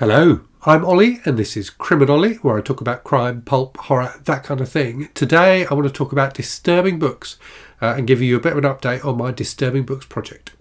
Hello, I'm Ollie and this is Criminolly, where I talk about crime, pulp, horror, that kind of thing. Today I want to talk about disturbing books and give you a bit of an update on my disturbing books project.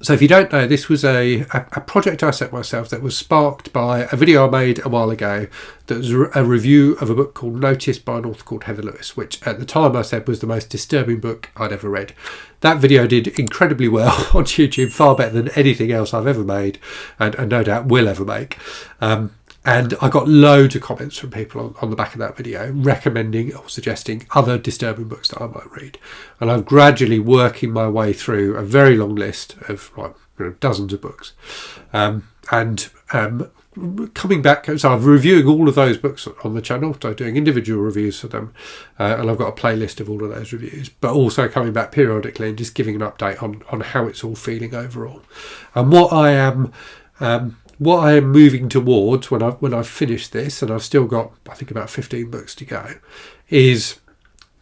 So if you don't know, this was a project I set myself that was sparked by a video I made a while ago that was a review of a book called Notice by an author called Heather Lewis, which at the time I said was the most disturbing book I'd ever read. That video did incredibly well on YouTube, far better than anything else I've ever made and no doubt will ever make. And I got loads of comments from people on the back of that video recommending or suggesting other disturbing books that I might read. And I'm gradually working my way through a very long list of dozens of books. Coming back, so I'm reviewing all of those books on the channel, so doing individual reviews for them. And I've got a playlist of all of those reviews, but also coming back periodically and just giving an update on how it's all feeling overall. And what I am moving towards when I've finished this, and I've still got, I think, about 15 books to go, is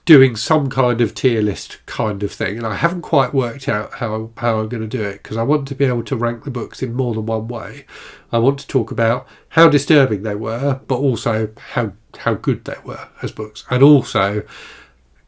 doing some kind of tier list kind of thing. And I haven't quite worked out how I'm going to do it, because I want to be able to rank the books in more than one way. I want to talk about how disturbing they were, but also how good they were as books, and also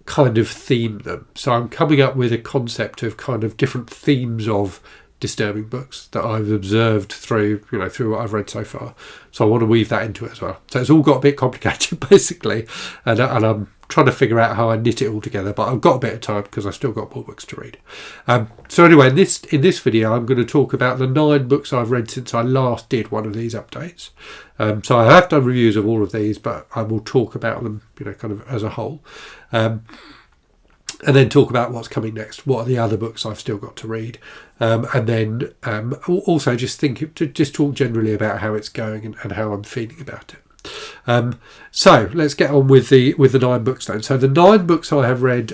kind of theme them. So I'm coming up with a concept of kind of different themes of disturbing books that I've observed through what I've read so far. So I want to weave that into it as well. So it's all got a bit complicated basically, and I'm trying to figure out how I knit it all together, but I've got a bit of time because I've still got more books to read. So anyway, in this video I'm going to talk about the 9 books I've read since I last did one of these updates. So I have done reviews of all of these, but I will talk about them kind of as a whole. And then talk about what's coming next. What are the other books I've still got to read? And then also just talk generally about how it's going and how I'm feeling about it. So let's get on with the 9 books then. So the 9 books I have read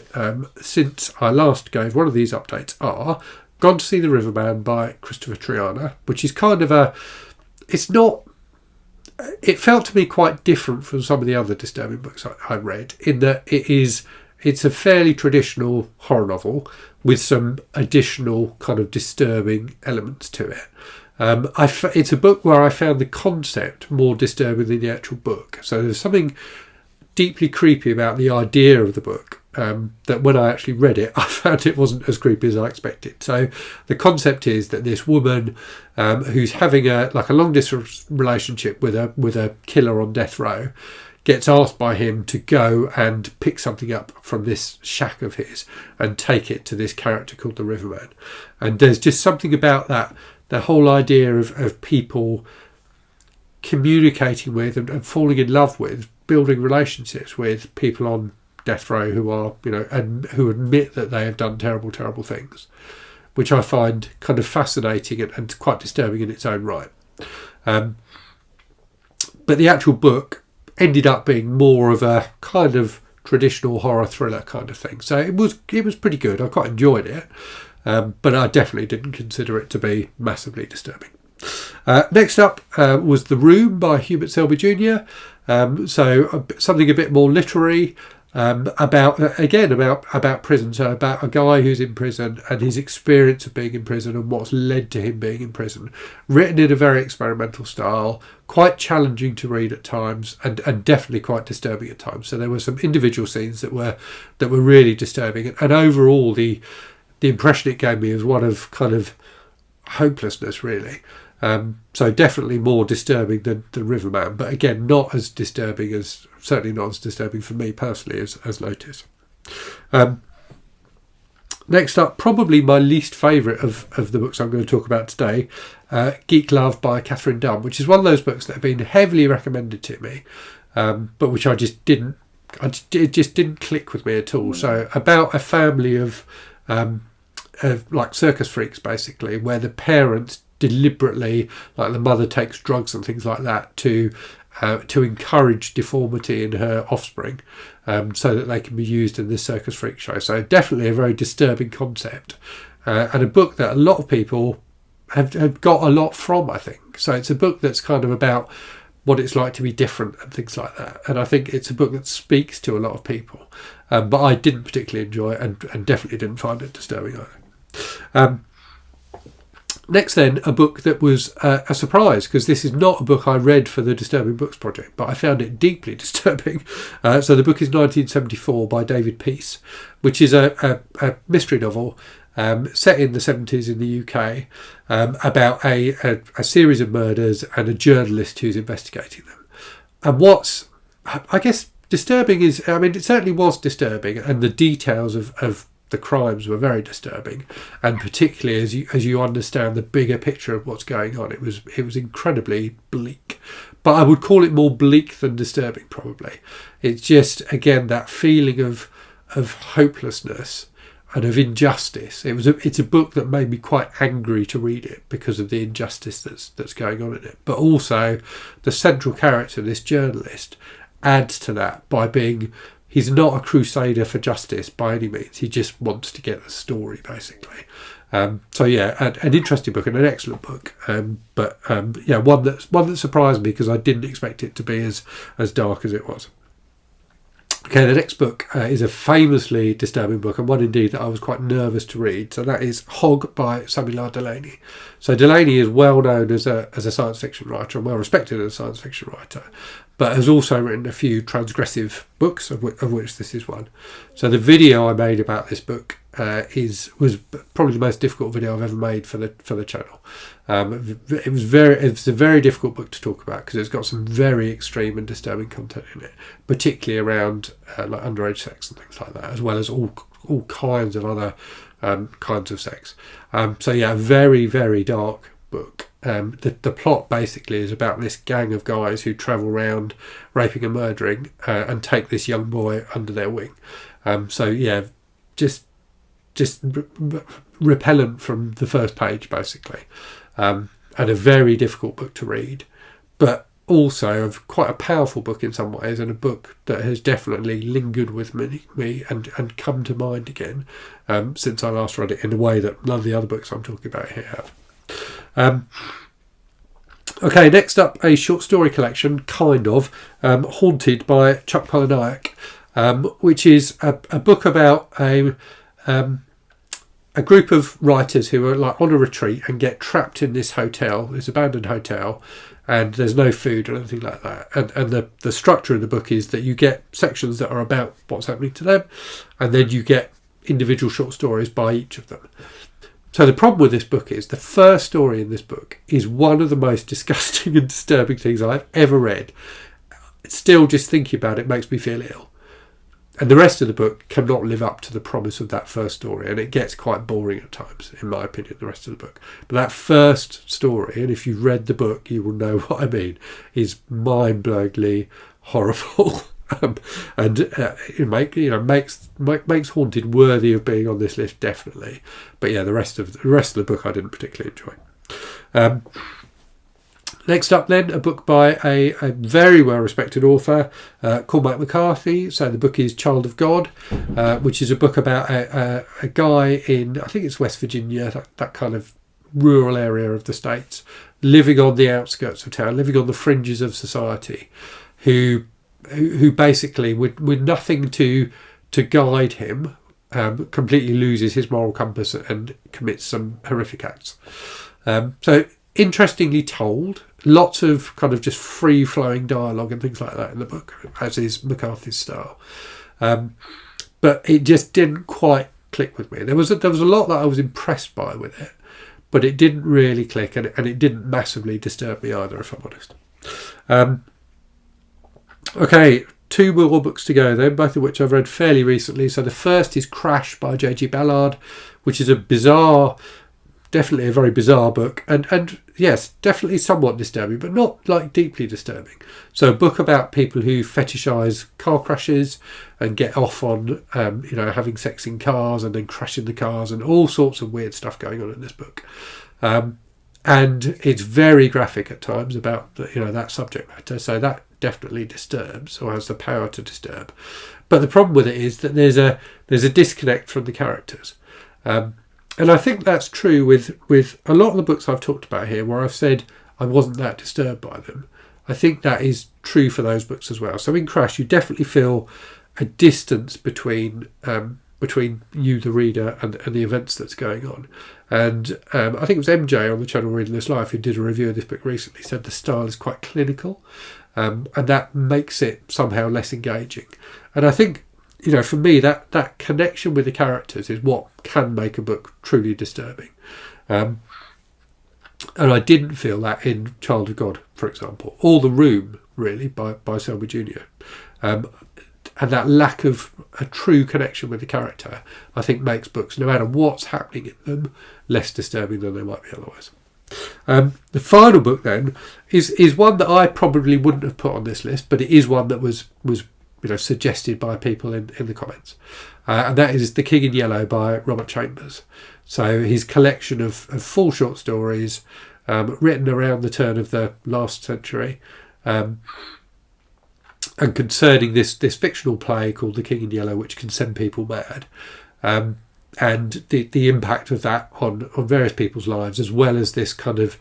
since I last gave one of these updates are Gone to See the Riverman by Christopher Triana, which is kind of it felt to me quite different from some of the other disturbing books I read, in that it's a fairly traditional horror novel with some additional kind of disturbing elements to it. It's a book where I found the concept more disturbing than the actual book. So there's something deeply creepy about the idea of the book, that when I actually read it, I found it wasn't as creepy as I expected. So the concept is that this woman who's having a long distance relationship with a killer on death row gets asked by him to go and pick something up from this shack of his and take it to this character called the Riverman. And there's just something about that, the whole idea of people communicating with and falling in love with, building relationships with people on death row who are, and who admit that they have done terrible, terrible things, which I find kind of fascinating and quite disturbing in its own right. But the actual book ended up being more of a kind of traditional horror thriller kind of thing. So it was pretty good. I quite enjoyed it, but I definitely didn't consider it to be massively disturbing. Next up was The Room by Hubert Selby Jr. So something a bit more literary, about prison. So about a guy who's in prison and his experience of being in prison and what's led to him being in prison. Written in a very experimental style, quite challenging to read at times, and definitely quite disturbing at times. So there were some individual scenes that were really disturbing, and overall the impression it gave me was one of kind of hopelessness, really. So definitely more disturbing than the Riverman, but again not as disturbing certainly not as disturbing for me personally as Notice. Next up, probably my least favourite of the books I'm going to talk about today, Geek Love by Catherine Dunn, which is one of those books that have been heavily recommended to me, but which it just didn't click with me at all. So about a family of like circus freaks, basically, where the parents deliberately, like the mother takes drugs and things like that to encourage deformity in her offspring, so that they can be used in this circus freak show. So definitely a very disturbing concept, and a book that a lot of people have got a lot from, I think. So it's a book that's kind of about what it's like to be different and things like that. And I think it's a book that speaks to a lot of people. But I didn't particularly enjoy it, and definitely didn't find it disturbing either. Next then, a book that was a surprise, because this is not a book I read for the Disturbing Books Project, but I found it deeply disturbing. So the book is 1974 by David Peace, which is a mystery novel set in the 70s in the UK, about a series of murders and a journalist who's investigating them. And what's, I guess, disturbing is, I mean, it certainly was disturbing, and the details of the crimes were very disturbing, and particularly as you understand the bigger picture of what's going on, it was incredibly bleak. But I would call it more bleak than disturbing, probably. It's just, again, that feeling of hopelessness and of injustice. It's a book that made me quite angry to read it because of the injustice that's going on in it. But also the central character, this journalist, adds to that by being, he's not a crusader for justice by any means. He just wants to get the story, basically. So yeah, an interesting book and an excellent book. But yeah, one that surprised me because I didn't expect it to be as dark as it was. Okay, the next book is a famously disturbing book, and one indeed that I was quite nervous to read. So that is Hog by Samuel R. Delany. So Delany is well known as a science fiction writer, and well respected as a science fiction writer, but has also written a few transgressive books, of which this is one. So the video I made about this book was probably the most difficult video I've ever made for the channel. It's a very difficult book to talk about because it's got some very extreme and disturbing content in it, particularly around like underage sex and things like that, as well as all kinds of other kinds of sex. So yeah, a very, very dark book. The plot basically is about this gang of guys who travel around raping and murdering and take this young boy under their wing. So yeah, just repellent from the first page, basically, and a very difficult book to read, but also quite a powerful book in some ways, and a book that has definitely lingered with me and come to mind again since I last read it, in a way that none of the other books I'm talking about here have. Okay, next up, a short story collection, Haunted by Chuck Palahniuk, which is a book about a group of writers who are like on a retreat and get trapped in this hotel, this abandoned hotel, and there's no food or anything like that. And the structure of the book is that you get sections that are about what's happening to them, and then you get individual short stories by each of them. So the problem with this book is the first story in this book is one of the most disgusting and disturbing things I've ever read. Still, just thinking about it makes me feel ill. And the rest of the book cannot live up to the promise of that first story, and it gets quite boring at times, in my opinion, the rest of the book. But that first story, and if you've read the book, you will know what I mean, is mind-blowingly horrible. And it makes Haunted worthy of being on this list, definitely. But yeah, the rest of the book I didn't particularly enjoy. Next up then, a book by a very well-respected author, Cormac McCarthy. So the book is Child of God, which is a book about a guy in, I think it's West Virginia, that kind of rural area of the States, living on the outskirts of town, living on the fringes of society, who basically, with nothing to guide him, completely loses his moral compass and commits some horrific acts. So interestingly told, lots of kind of just free-flowing dialogue and things like that in the book, as is McCarthy's style. But it just didn't quite click with me. There was a lot that I was impressed by with it, but it didn't really click, and it didn't massively disturb me either, if I'm honest. Okay, two more books to go then, both of which I've read fairly recently. So the first is Crash by J.G. Ballard, which is definitely a very bizarre book, and yes, definitely somewhat disturbing, but not like deeply disturbing. So a book about people who fetishize car crashes and get off on having sex in cars and then crashing the cars, and all sorts of weird stuff going on in this book. And it's very graphic at times about that subject matter, so that definitely disturbs, or has the power to disturb. But the problem with it is that there's a disconnect from the characters. And I think that's true with a lot of the books I've talked about here, where I've said I wasn't that disturbed by them. I think that is true for those books as well. So in Crash, you definitely feel a distance between you, the reader, and the events that's going on. And I think it was MJ on the channel Reading This Live who did a review of this book recently, said the style is quite clinical, and that makes it somehow less engaging. And I think, for me, that connection with the characters is what can make a book truly disturbing. And I didn't feel that in Child of God, for example, or The Room, really, by Selby Jr. And that lack of a true connection with the character, I think, makes books, no matter what's happening in them, less disturbing than they might be otherwise. The final book then is one that I probably wouldn't have put on this list, but it is one that was suggested by people in the comments, and that is The King in Yellow by Robert Chambers. So his collection of full short stories written around the turn of the last century, and concerning this fictional play called The King in Yellow, which can send people mad, and the impact of that on various people's lives, as well as this kind of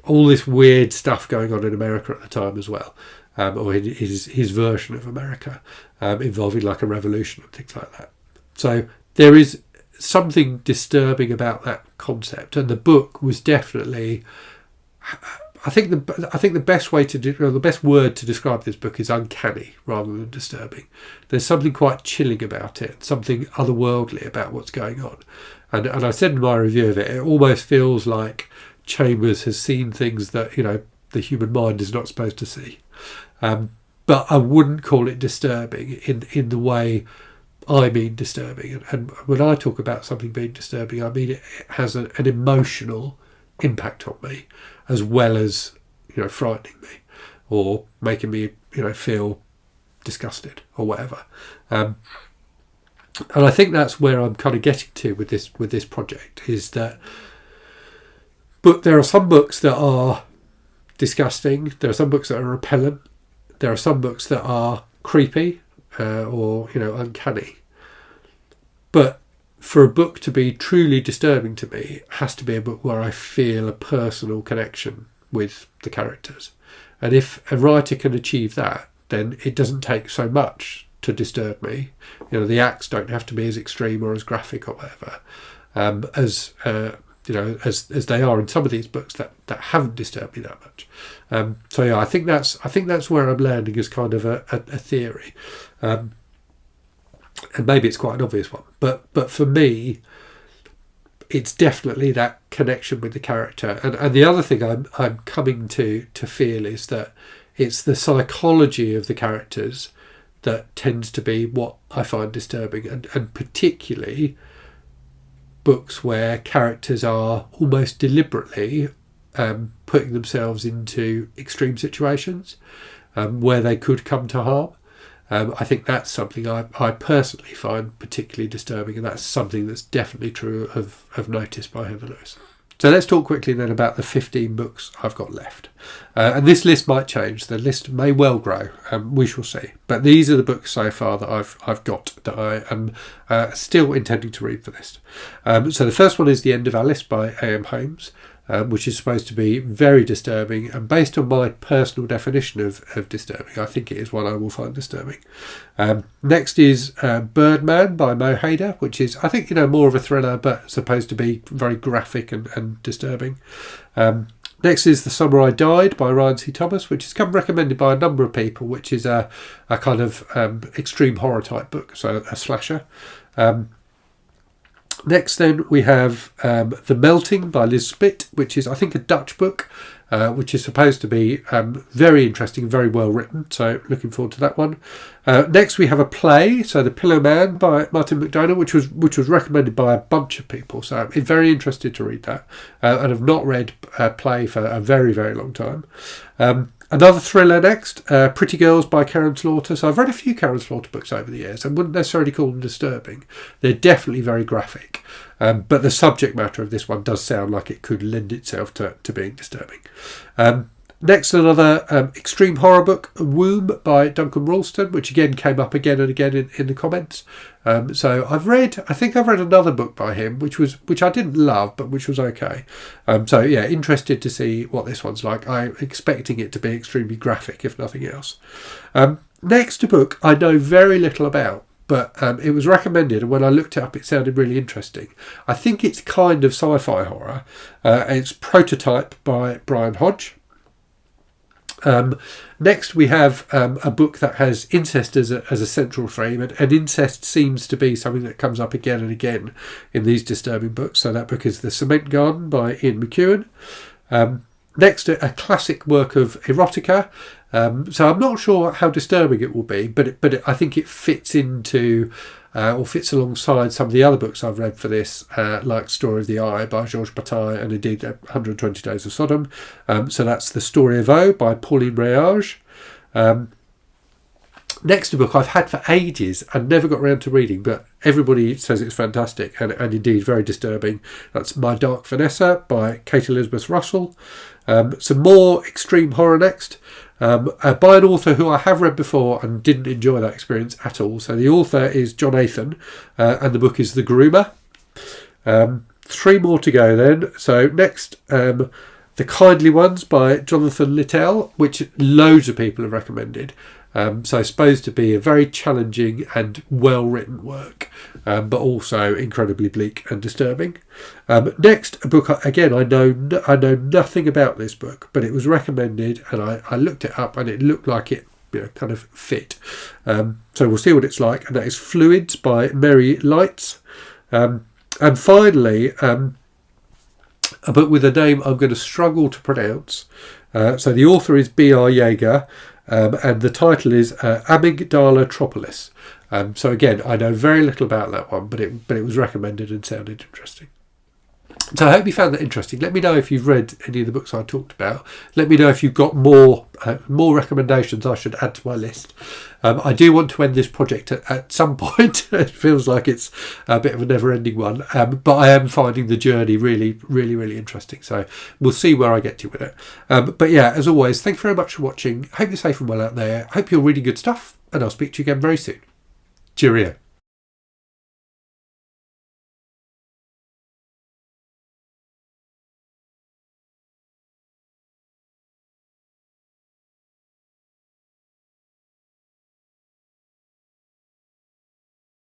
all this weird stuff going on in America at the time as well, or in his version of America, involving like a revolution and things like that. So there is something disturbing about that concept, and the book was definitely, I think the best way to the best word to describe this book is uncanny rather than disturbing. There's something quite chilling about it, something otherworldly about what's going on. And I said in my review of it, it almost feels like Chambers has seen things that the human mind is not supposed to see. But I wouldn't call it disturbing in the way I mean disturbing. And when I talk about something being disturbing, I mean it has an emotional impact on me, as well as frightening me or making me feel disgusted or whatever. And I think that's where I'm kind of getting to with this project, is that there are some books that are disgusting, there are some books that are repellent, there are some books that are creepy or uncanny, but for a book to be truly disturbing to me, it has to be a book where I feel a personal connection with the characters. And if a writer can achieve that, then it doesn't take so much to disturb me. The acts don't have to be as extreme or as graphic or whatever as they are in some of these books that haven't disturbed me that much. I think that's where I'm landing as kind of a theory. And maybe it's quite an obvious one, but for me, it's definitely that connection with the character. And the other thing I'm coming to feel is that it's the psychology of the characters that tends to be what I find disturbing, and particularly books where characters are almost deliberately putting themselves into extreme situations where they could come to harm. I think that's something I personally find particularly disturbing, and that's something that's definitely true of Notice by Heather Lewis. So let's talk quickly then about the 15 books I've got left. And this list might change. The list may well grow. We shall see. But these are the books so far that I've got that I am still intending to read for this. So the first one is The End of Alice by A.M. Holmes, which is supposed to be very disturbing, and based on my personal definition of disturbing, I think it is one I will find disturbing. Next is Birdman by Mo Hader, which is, I think, more of a thriller, but supposed to be very graphic and disturbing. Next is The Summer I Died by Ryan C. Thomas, which has come recommended by a number of people, which is a kind of extreme horror type book, so a slasher. Next then we have The Melting by Liz Spitt, which is, I think, a Dutch book, which is supposed to be very interesting, very well written, so looking forward to that one. Next we have a play, so The Pillow Man by Martin McDonagh, which was recommended by a bunch of people, so I'm very interested to read that, and have not read a play for a very, very long time. Another thriller next, Pretty Girls by Karen Slaughter. So I've read a few Karen Slaughter books over the years. I wouldn't necessarily call them disturbing. They're definitely very graphic. But the subject matter of this one does sound like it could lend itself to being disturbing. And Next, another extreme horror book, Womb by Duncan Ralston, which again came up again and again in the comments. So I think I've read another book by him, which I didn't love, but which was okay. So yeah, interested to see what this one's like. I'm expecting it to be extremely graphic, if nothing else. Next, a book I know very little about, but it was recommended, and when I looked it up, it sounded really interesting. I think it's kind of sci-fi horror. It's Prototype by Brian Hodge. Next, we have a book that has incest as a central theme, and incest seems to be something that comes up again and again in these disturbing books. So that book is The Cement Garden by Ian McEwan. Next, a classic work of erotica. So I'm not sure how disturbing it will be, but I think it fits into or fits alongside some of the other books I've read for this, like Story of the Eye by Georges Bataille, and indeed 120 Days of Sodom. So that's The Story of O by Pauline Réage. Next, a book I've had for ages and never got around to reading, but everybody says it's fantastic and indeed very disturbing. That's My Dark Vanessa by Kate Elizabeth Russell. Some more extreme horror next, by an author who I have read before and didn't enjoy that experience at all. So the author is John Athan, and the book is The Groomer. 3 more to go then. So next, The Kindly Ones by Jonathan Littell, which loads of people have recommended. So supposed to be a very challenging and well-written work, but also incredibly bleak and disturbing. Next, a book, again, I know nothing about this book, but it was recommended, and I looked it up, and it looked like it kind of fit. So we'll see what it's like, and that is Fluids by Mary Lights. And finally, a book with a name I'm going to struggle to pronounce. So the author is B.R. Yeager, and the title is Amygdala Tropolis. So again, I know very little about that one, but it was recommended and sounded interesting. So I hope you found that interesting. Let me know if you've read any of the books I talked about. Let me know if you've got more recommendations I should add to my list. I do want to end this project at some point. It feels like it's a bit of a never-ending one, but I am finding the journey really, really, really interesting. So we'll see where I get to with it. But yeah, as always, thanks very much for watching. Hope you're safe and well out there. Hope you're reading good stuff, and I'll speak to you again very soon. Cheerio.